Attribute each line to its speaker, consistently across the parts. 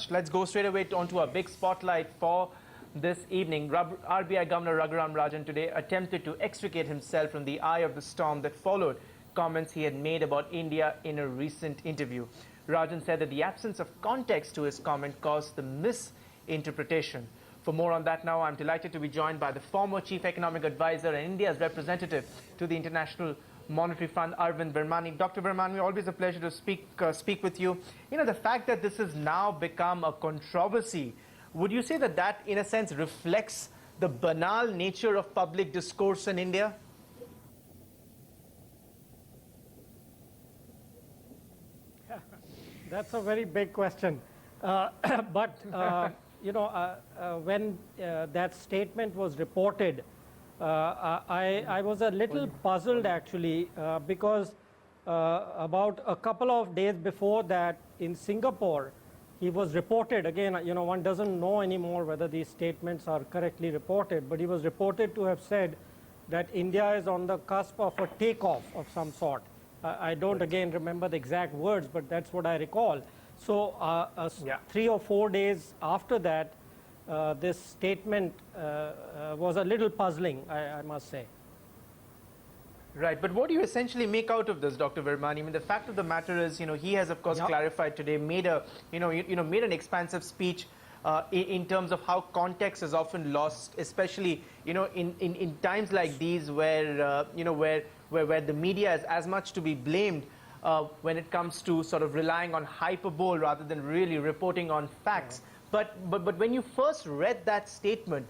Speaker 1: much. Let's go straight away onto our big spotlight for this evening. RBI Governor Raghuram Rajan today attempted to extricate himself from the eye of the storm that followed comments he had made about India in a recent interview. Rajan said that the absence of context to his comment caused the misinterpretation. For more on that now, I'm delighted to be joined by the former Chief Economic Advisor and India's representative to the International Monetary Fund, Arvind Virmani. Dr. Virmani, always a pleasure to speak with you. You know, the fact that this has now become a controversy, would you say that that, in a sense, reflects the banal nature of public discourse in India?
Speaker 2: That's a very big question. When that statement was reported, I was a little puzzled actually because about a couple of days before that in Singapore, he was reported, again, one doesn't know anymore whether these statements are correctly reported, but he was reported to have said that India is on the cusp of a takeoff of some sort. I don't again remember the exact words, but that's what I recall. So 3 or 4 days after that, this statement was a little puzzling, I must say.
Speaker 1: Right, but what do you essentially make out of this, Dr. Virmani? I mean, the fact of the matter is, he has, of course, clarified today, made a, made an expansive speech in terms of how context is often lost, especially, in times like these where, where the media is as much to be blamed when it comes to sort of relying on hyperbole rather than really reporting on facts. But when you first read that statement,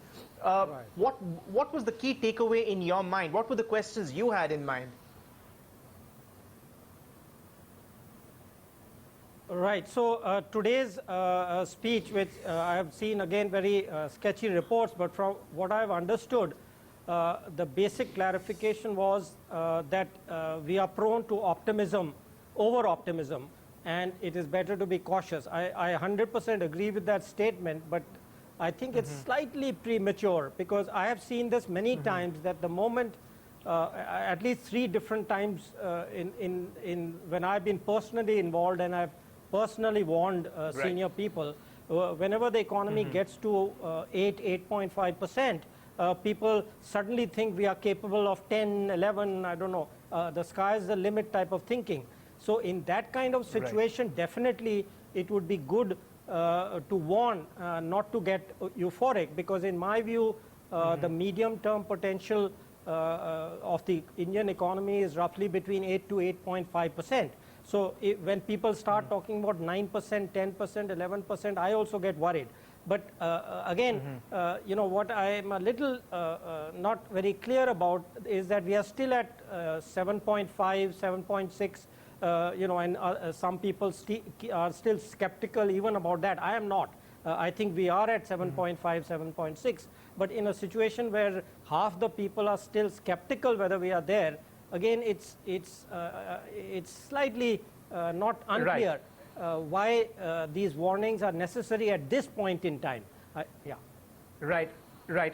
Speaker 1: what was the key takeaway in your mind? What were the questions you had in mind?
Speaker 2: Right. So today's speech, which I have seen again very sketchy reports, but from what I've understood, the basic clarification was that we are prone to optimism, over-optimism, and it is better to be cautious. I 100% agree with that statement, but I think it's slightly premature because I have seen this many times that the moment, at least 3 different times when I've been personally involved and I've personally warned senior people, whenever the economy gets to 8.5%, people suddenly think we are capable of 10, 11, I don't know, the sky is the limit type of thinking. So in that kind of situation, definitely it would be good to warn not to get euphoric, because in my view, the medium-term potential of the Indian economy is roughly between 8 to 8.5%. So when people start talking about 9%, 10%, 11%, I also get worried. But again, what I am a little not very clear about is that we are still at 7.5, 7.6, and some people are still skeptical even about that. I am not. I think we are at 7.5, 7.6. But in a situation where half the people are still skeptical whether we are there, again, it's slightly not unclear why these warnings are necessary at this point in time.
Speaker 1: Right.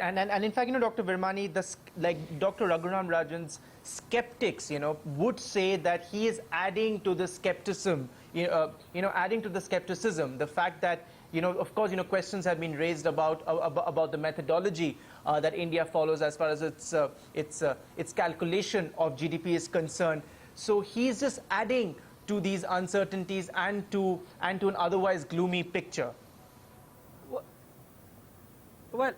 Speaker 1: And in fact, Dr. Virmani, like Dr. Raghuram Rajan's skeptics, would say that he is adding to the skepticism, adding to the skepticism, the fact that, of course, questions have been raised about the methodology that India follows as far as its calculation of GDP is concerned. So he's just adding to these uncertainties and to an otherwise gloomy picture.
Speaker 2: Well,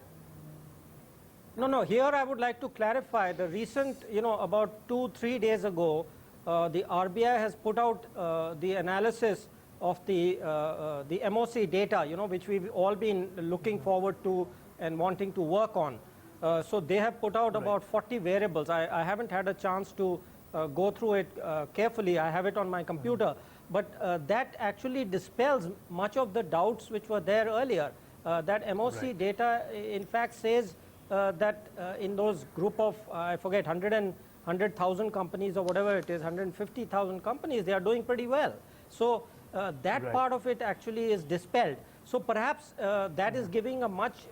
Speaker 2: no. Here I would like to clarify the recent, about 2-3 days ago, the RBI has put out the analysis of the MOC data, which we've all been looking forward to and wanting to work on. So they have put out about 40 variables. I haven't had a chance to go through it carefully. I have it on my computer. But that actually dispels much of the doubts which were there earlier. That MOC data, in fact, says that in those group of, I forget, 100,000 companies or whatever it is, 150,000 companies, they are doing pretty well. So that part of it actually is dispelled. So perhaps that is giving a much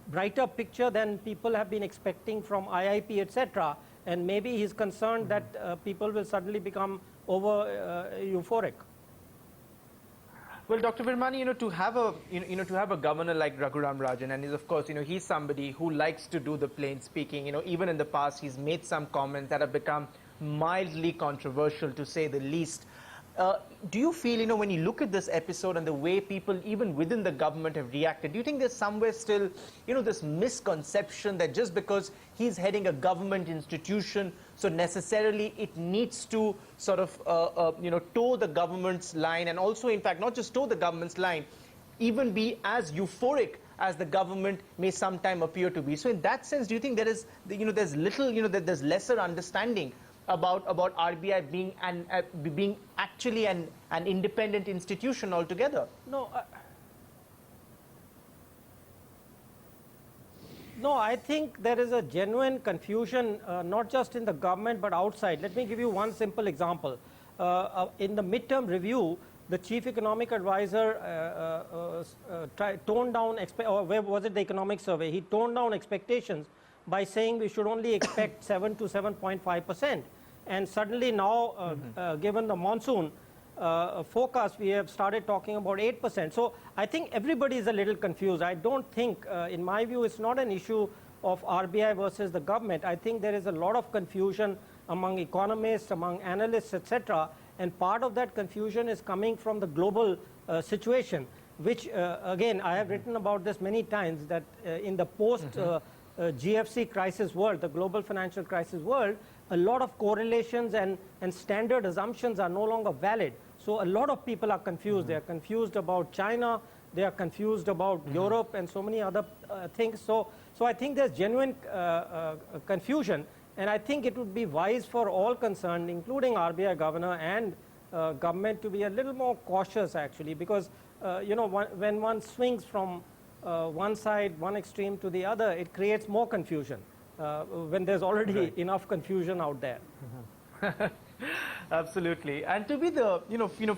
Speaker 2: brighter picture than people have been expecting from IIP, etc. And maybe he's concerned that people will suddenly become over euphoric.
Speaker 1: Well, Dr. Virmani, to have a to have a governor like Raghuram Rajan, and of course, he's somebody who likes to do the plain speaking. Even in the past, he's made some comments that have become mildly controversial, to say the least. Do you feel, when you look at this episode and the way people, even within the government, have reacted, do you think there's somewhere still, this misconception that just because he's heading a government institution, so necessarily it needs to sort of, toe the government's line, and also, in fact, not just toe the government's line, even be as euphoric as the government may sometime appear to be? So in that sense, do you think there is, there's little, that there's lesser understanding about RBI being actually an independent institution altogether?
Speaker 2: No, no, I think there is a genuine confusion, not just in the government but outside. Let me give you one simple example. In the midterm review, the chief economic advisor toned down, or where was it, the economic survey? He toned down expectations by saying we should only expect 7 to 7.5%. And suddenly now, given the monsoon forecast, we have started talking about 8%. So I think everybody is a little confused. I don't think, in my view, it's not an issue of RBI versus the government. I think there is a lot of confusion among economists, among analysts, etc. And part of that confusion is coming from the global situation, which, again, I have written about this many times, that in the post GFC crisis world, the global financial crisis world, a lot of correlations and standard assumptions are no longer valid. So a lot of people are confused. They are confused about China. They are confused about Europe and so many other things. So I think there's genuine confusion. And I think it would be wise for all concerned, including RBI governor and government, to be a little more cautious, actually, because when one swings from one side, one extreme to the other, it creates more confusion when there's already enough confusion out there.
Speaker 1: Absolutely. And to be the,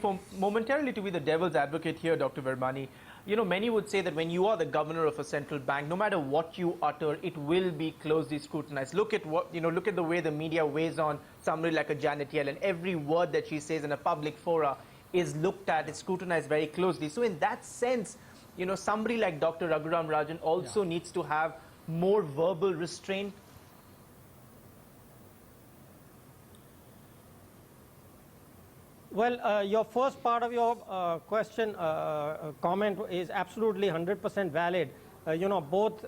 Speaker 1: for momentarily to be the devil's advocate here, Dr. Virmani, many would say that when you are the governor of a central bank, no matter what you utter, it will be closely scrutinized. Look at what, look at the way the media weighs on somebody like a Janet Yellen. Every word that she says in a public fora is looked at, is scrutinized very closely. So in that sense, somebody like Dr. Raghuram Rajan also needs to have more verbal restraint.
Speaker 2: Well, your first part of your comment is absolutely 100% valid. Both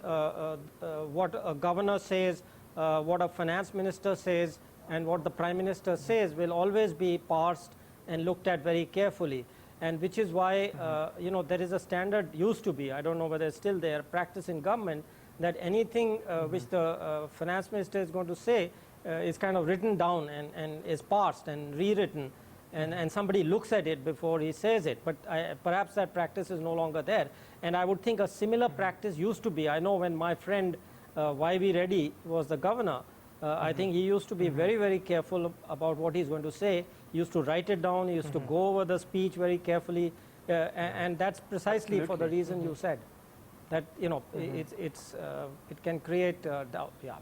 Speaker 2: what a governor says, what a finance minister says, and what the prime minister says will always be parsed and looked at very carefully. And which is why, there is a standard, used to be, I don't know whether it's still there, practice in government, that anything which the finance minister is going to say is kind of written down and is parsed and rewritten. And somebody looks at it before he says it. But perhaps that practice is no longer there. And I would think a similar practice used to be. I know when my friend Y.V. Reddy was the governor, I think he used to be very, very careful about what he's going to say. He used to write it down. He used to go over the speech very carefully. And that's precisely for the reason you said, that, it can create doubt. Yeah.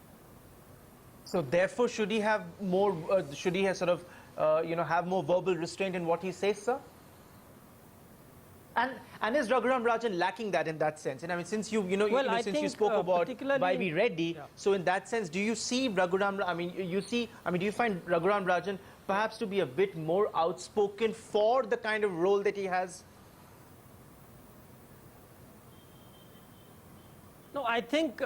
Speaker 1: So therefore, should he have more, should he have sort of, have more verbal restraint in what he says, sir? And is Raghuram Rajan lacking that in that sense? And I mean, since you since you spoke about Y.V. Reddy, so in that sense, do you see Raghuram? Do you find Raghuram Rajan perhaps to be a bit more outspoken for the kind of role that he has?
Speaker 2: No, I think,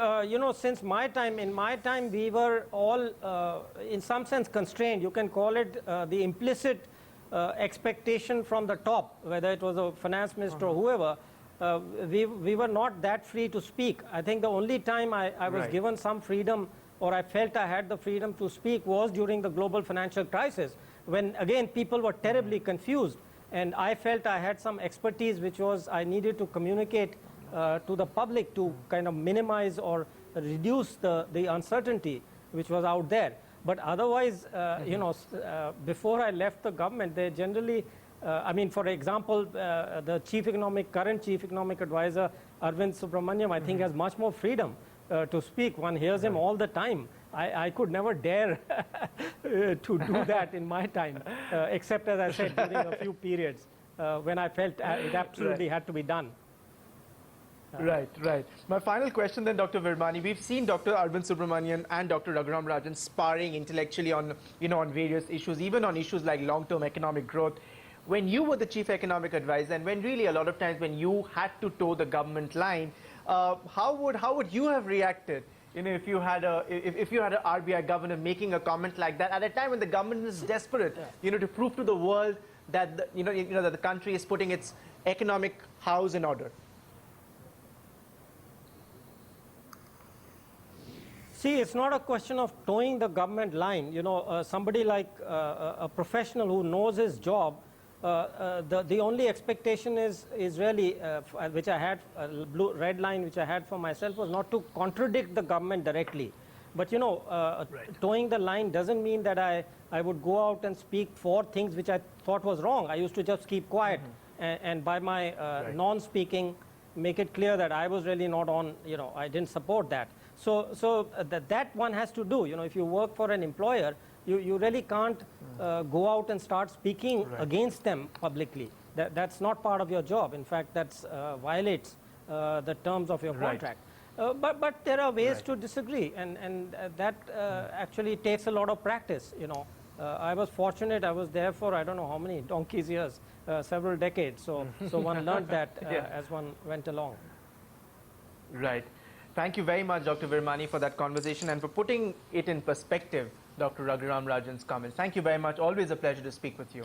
Speaker 2: since my time, in my time, we were all, in some sense, constrained. You can call it the implicit expectation from the top, whether it was a finance minister or whoever. We were not that free to speak. I think the only time I was given some freedom, or I felt I had the freedom to speak, was during the global financial crisis, when, again, people were terribly confused. And I felt I had some expertise, which was I needed to communicate to the public to kind of minimize or reduce the uncertainty which was out there. But otherwise, before I left the government, they generally, for example, the current chief economic advisor, Arvind Subramaniam, I think has much more freedom to speak. One hears him all the time. I could never dare to do that in my time, except, as I said, during a few periods. when I felt it absolutely had to be done.
Speaker 1: Right, right. My final question then, Dr. Virmani. We've seen Dr. Arvind Subramanian and Dr. Raghuram Rajan sparring intellectually on, on various issues, even on issues like long-term economic growth. When you were the chief economic advisor, and when really a lot of times when you had to toe the government line, how would you have reacted? If you had a RBI governor making a comment like that at a time when the government is desperate, to prove to the world that that the country is putting its economic house in order.
Speaker 2: See, it's not a question of towing the government line. Somebody like a professional who knows his job, the only expectation is really, which I had, red line which I had for myself, was not to contradict the government directly. But towing the line doesn't mean that I would go out and speak for things which I thought was wrong. I used to just keep quiet, and by my non-speaking, make it clear that I was really not on, I didn't support that. So that one has to do. If you work for an employer, you really can't go out and start speaking against them publicly. That's not part of your job. In fact, that violates the terms of your contract. But there are ways to disagree, and that actually takes a lot of practice. I was fortunate. I was there for I don't know how many donkey's years, several decades. So one learned that as one went along.
Speaker 1: Right. Thank you very much, Dr. Virmani, for that conversation and for putting it in perspective, Dr. Raghuram Rajan's comments. Thank you very much. Always a pleasure to speak with you.